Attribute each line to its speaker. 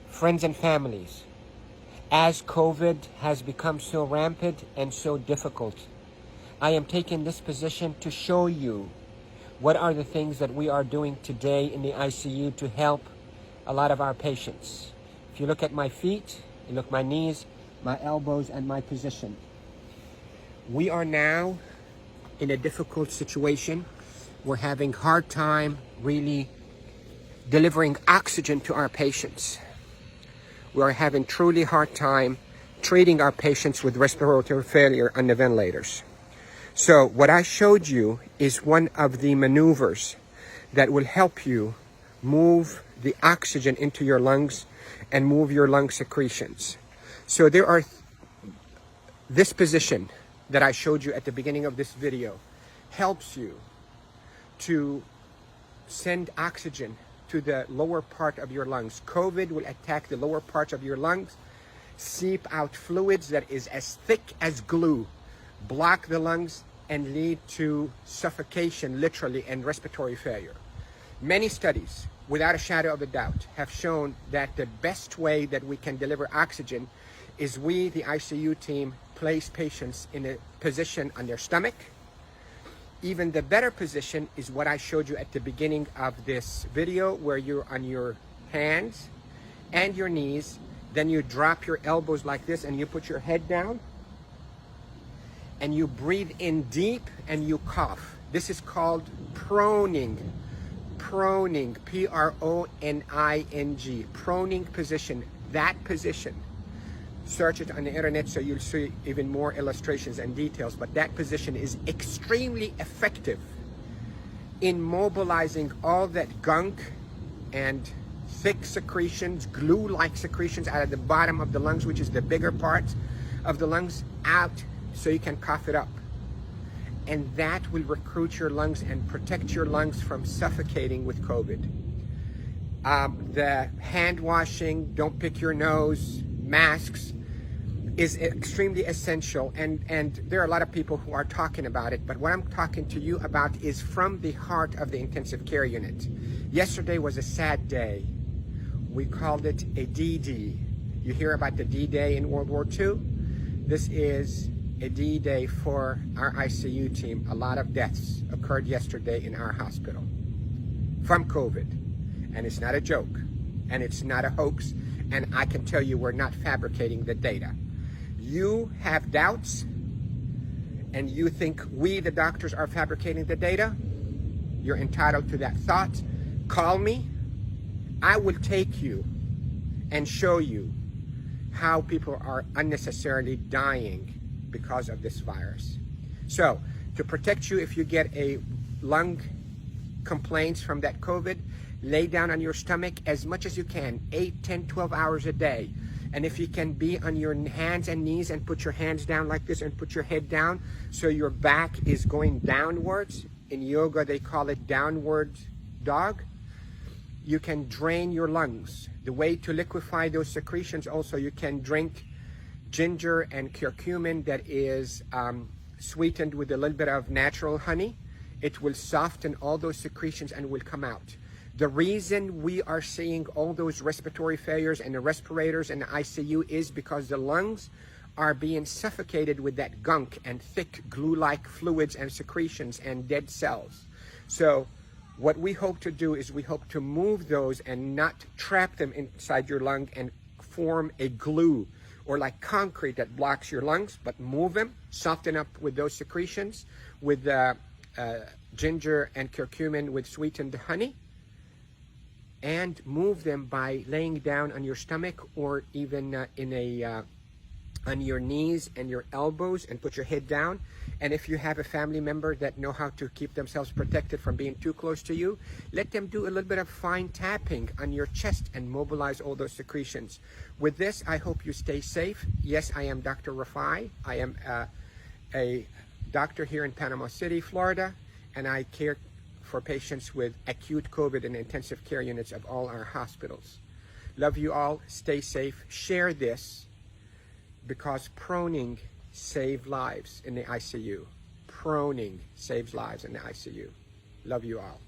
Speaker 1: Friends and families, as COVID has become so rampant and so difficult, I am taking this position to show you what are the things that we are doing today in the ICU to help a lot of our patients. If you look at my feet, you look at my knees, my elbows, and my position. We are now in a difficult situation. We're having a hard time really delivering oxygen to our patients. We are having truly hard time treating our patients with respiratory failure on the ventilators. So what I showed you is one of the maneuvers that will help you move the oxygen into your lungs and move your lung secretions. So there are this position that I showed you at the beginning of this video helps you to send oxygen to the lower part of your lungs. COVID will attack the lower parts of your lungs, seep out fluids that is as thick as glue, block the lungs, and lead to suffocation, literally, and respiratory failure. Many studies, without a shadow of a doubt, have shown that the best way that we can deliver oxygen is we, the ICU team, place patients in a position on their stomach. Even the better position is what I showed you at the beginning of this video, where you're on your hands and your knees, then you drop your elbows like this and you put your head down and you breathe in deep and you cough. This is called proning. Proning, P-R-O-N-I-N-G, proning position, that position. Search it on the internet so you'll see even more illustrations and details, but that position is extremely effective in mobilizing all that gunk and thick secretions, glue-like secretions out of the bottom of the lungs, which is the bigger part of the lungs, out so you can cough it up. And that will recruit your lungs and protect your lungs from suffocating with COVID. The hand washing, don't pick your nose, masks, is extremely essential, and there are a lot of people who are talking about it, but what I'm talking to you about is from the heart of the intensive care unit. Yesterday was a sad day. We called it a D-Day. You hear about the D-Day in World War II? This is a D-Day for our ICU team. A lot of deaths occurred yesterday in our hospital from COVID, and it's not a joke, and it's not a hoax, and I can tell you we're not fabricating the data. You have doubts and you think we, the doctors, are fabricating the data, you're entitled to that thought. Call me. I will take you and show you how people are unnecessarily dying because of this virus. So, to protect you if you get a lung complaints from that COVID, lay down on your stomach as much as you can, 8, 10, 12 hours a day. And if you can be on your hands and knees and put your hands down like this and put your head down so your back is going downwards. In yoga, they call it downward dog. You can drain your lungs. The way to liquefy those secretions also, you can drink ginger and curcumin that is sweetened with a little bit of natural honey. It will soften all those secretions and will come out. The reason we are seeing all those respiratory failures and the respirators and the ICU is because the lungs are being suffocated with that gunk and thick glue-like fluids and secretions and dead cells. So what we hope to do is we hope to move those and not trap them inside your lung and form a glue or like concrete that blocks your lungs, but move them, soften up with those secretions with ginger and curcumin with sweetened honey, and move them by laying down on your stomach or even on your knees and your elbows and put your head down. And if you have a family member that know how to keep themselves protected from being too close to you, let them do a little bit of fine tapping on your chest and mobilize all those secretions. With this, I hope you stay safe. Yes, I am Dr. Rafai. I am a doctor here in Panama City, Florida, and I care for patients with acute COVID in intensive care units of all our hospitals. Love you all. Stay safe. Share this because proning saves lives in the ICU. proning saves lives in the ICU. Love you all.